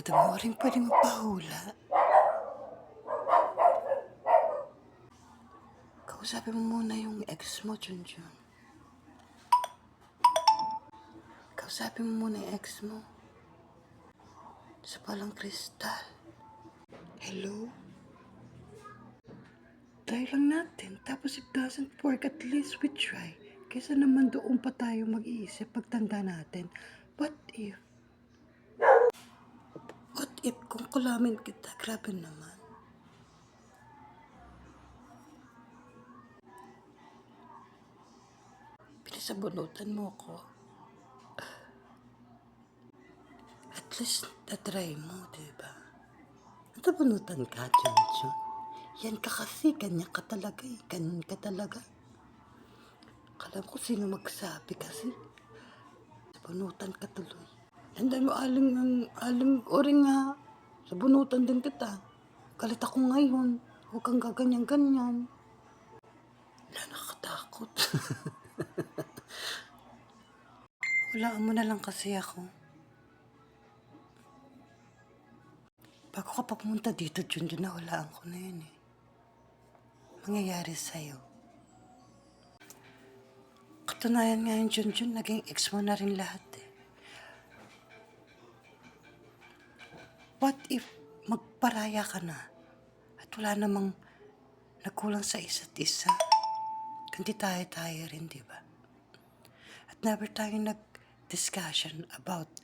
Madami mo rin pwede magpahula. Kausapin mo muna yung ex mo, Junjun. Kausapin mo muna yung ex mo. Sa palang kristal. Hello? Try lang natin. Tapos if doesn't work, at least we try. Kaysa naman doon pa tayo mag-iisip pagtanda natin. What if? What if kung kulamin kita? Grabe naman. Pinasabunutan mo ko. At least na-try mo, diba? Natabunutan ka, Junjun. Yan ka kasi, ganyan ka talaga eh. Ganyan ka talaga. Alam ko sino magsabi kasi. Sabunutan ka tuloy. Tandaan mo, aling oring nga. Sabunutan din kita. Galit ako ngayon. Huwag kang gaganyan-ganyan. Wala, nakakatakot. Walaan mo na lang kasi ako. Bago ka pa pumunta dito, Junjun, nawalaan ko na yun eh. Mangyayari sa'yo. Katunayan nga yung Junjun, naging ex mo na rin lahat eh. What if magparaya ka na at wala namang nagkulang sa isa't isa? Kundi tayo rin, di ba? At never tayo nag-discussion about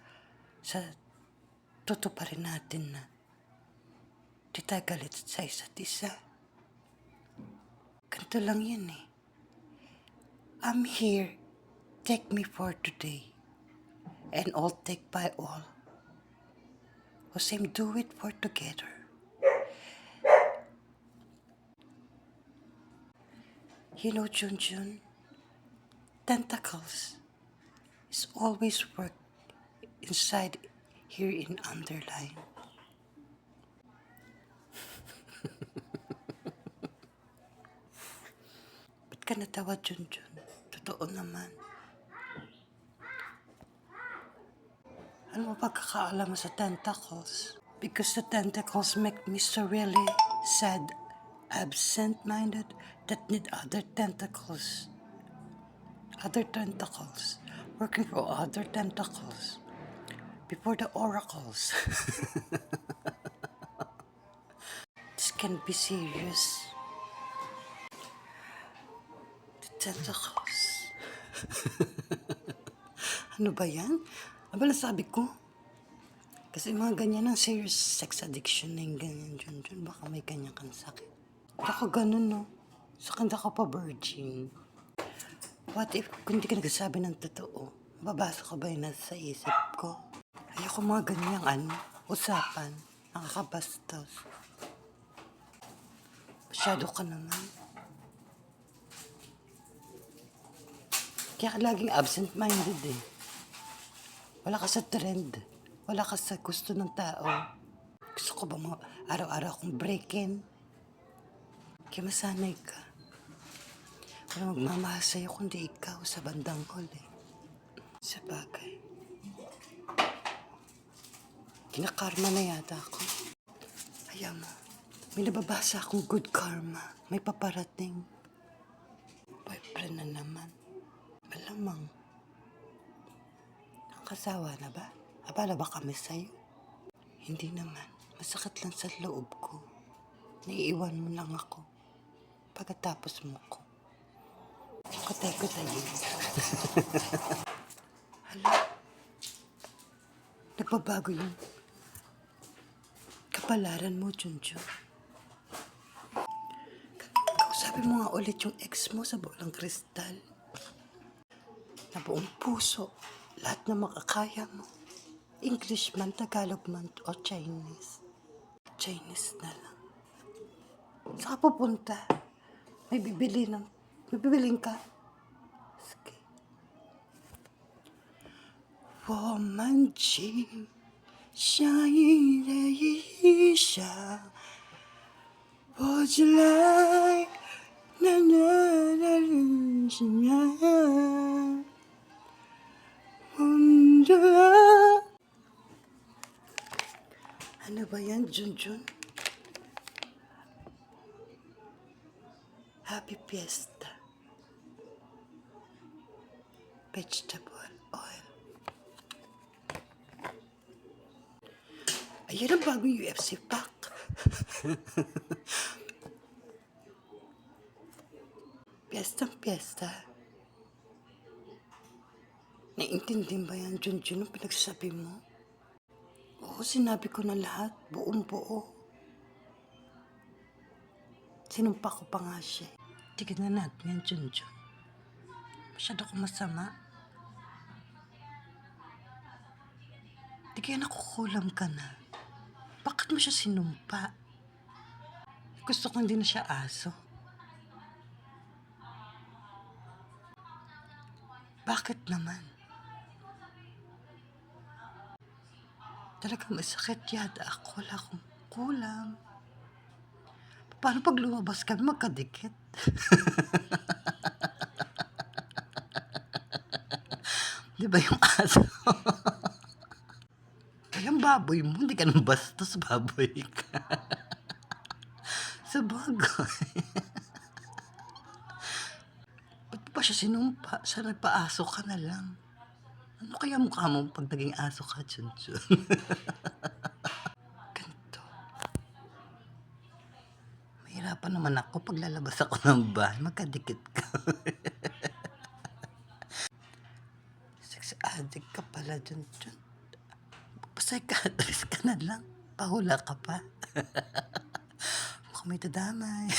sa tutuparin natin na di tayo galit sa isa't isa. Ganito lang yun eh. I'm here. Take me for today. And all take by all. O same do it for together. You know, Junjun, tentacles is always work inside here in underline. Ba't ka natawa, Junjun? Totoo naman. Ano mo pagkakaalam mo sa tentacles? Because the tentacles make me so really sad, absent-minded, that need other tentacles. Other tentacles. Working for other tentacles. Before the oracles. This can be serious. The tentacles. Ano ba yan? Aba, nasabi ko. Kasi mga ganyan ang serious sex addiction na yung ganyan, Junjun. Baka may ganyan kang sakit. Baka ganun, no? Sa kanda ka pa virgin. What if kung di ka nagsasabi ng totoo? Mababasa ko ba yun nasa isip ko? Ayoko mga ganyang usapan. Nakakabastos. Masyado ka naman. Kaya ka laging absent-minded eh. Wala ka sa trend. Wala ka sa gusto ng tao. Gusto ko ba araw-araw akong break-in? Kaya masanay ka. Wala magmamahal sa'yo kundi ikaw sa bandang huli. Sa bagay. Kinakarma na yata ako. Ayaw mo. May nababasa akong good karma. May paparating. Boyfriend na naman. Malamang. Ang kasawa na ba? Abala ba kami sa'yo? Hindi naman. Masakit lang sa loob ko. Naiiwan mo lang ako. Pagkatapos mo ko. Kutay ko tayo. Hala. Nagbabago yung kapalaran mo, Junjun. Kausapin mo nga ulit yung ex mo sa bolang kristal. Na buong puso. Lahat na makakaya mo. English man, Tagalog man, o Chinese. Chinese na lang. Saan ka pupunta? May bibiling ka? Sige. 我们请相依的一笑，我只来难得的人生啊，我们的 Ano ba yan, Junjun? Happy Fiesta. Vegetable oil. Ayan ang bagong UFC pack. Piyesta. Naiintindihan ba yan, Junjun, ang pinagsasabi mo? Oo, sinabi ko na lahat. Buong buo. Sinumpa ko pa nga siya. Tignan na natin yan, Junjun. Masyado ko masama. Di kaya nakukulam ka na. Bakit mo siya sinumpa? Gusto ko hindi na siya aso. Bakit naman? Talagang masakit yata ako. Wala akong kulam. Paano pag lumabas kami magkadikit? Di ba yung aso? Yung baboy mo, hindi ka nang bastos, baboy ka. Sa bagay. Ba't pa siya sinumpa? Sana nagpa-aso ka na lang. Ano kaya mukha mo pag naging aso ka, Junjun? Ganito. Mahirapan naman ako pag lalabas ako ng bahay. Magkadikit ka. Sex addict ka pala, Junjun. Psychiatrist ka na lang. Pahula ka pa. Mukhang may tadamay.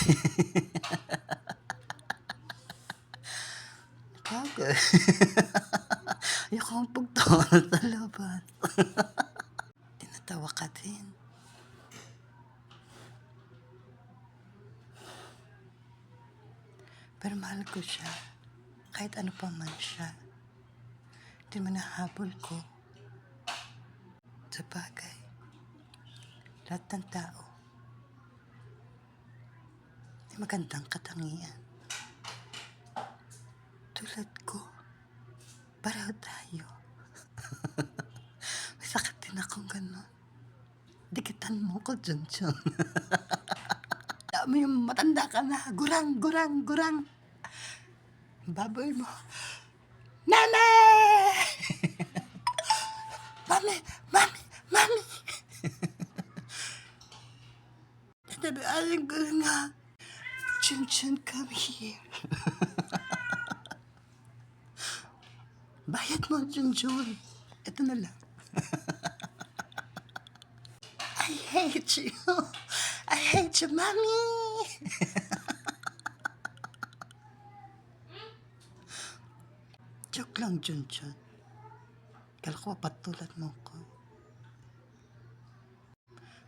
Bagay. Ayoko ang pagtawa sa labas. Tinatawa ka din. Pero mahal ko siya. Kahit ano pa man siya. Hindi man nahabol ko. Sa bagay. Lahat ng tao. May magandang katangian. Tulad ko. Pareho tayo. May sakit din akong gano'n. Dikitan mo ko, Junjun. Dami yung matanda ka na. Gurang. Baboy mo. Mami! Mami! Sabi, aling ko nga. Junjun, come here. Bayad mo, Junjun. Ito na lang. I hate you. I hate you, Mommy. Joke lang, Junjun. Kala ko patulad mo ko.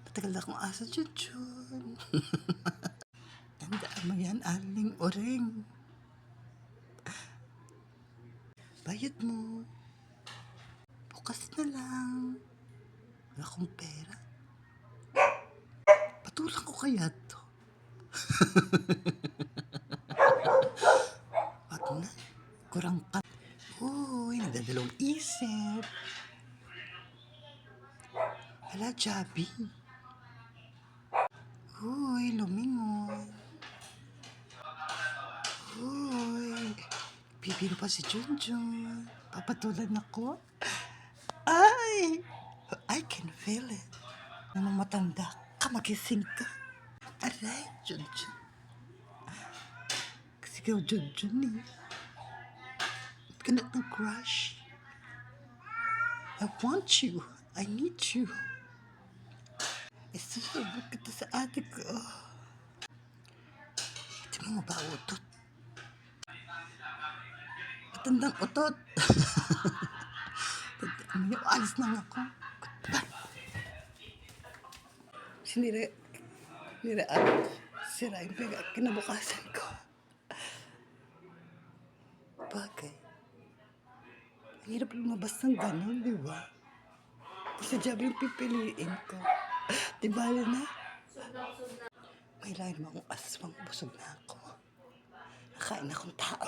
Matagal na akong aso, Junjun. Tandaan mo yan, aling oring. Bayad mo. Bukas na lang. Wala akong pera. Patulang ko kaya to. Wag na. Kurang ka. Uy, nagdadalawang isip. Hala, Jabi. Uy, lumingon. Uy, bibiro pa si Junjun. Papatulan ako. Ay, I can feel it. Nang matanda ka, magising ka. Aray, Junjun. Kasi ikaw, Junjun eh. Ganit ng crush. I want you. I need you. Isusubok kita sa ate ko. Hindi mo mabautot. Matandang utot. Alis na ako. Goodbye. Sira yung kinabukasan ko. Bagay. Ang hirap lumabas ng gano'n, di ba? Kasi job yung pipiliin ko. Di ba na? May lain mo akong aswang, busog na ako. Nakain akong tao.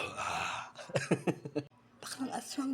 Baklang aswang.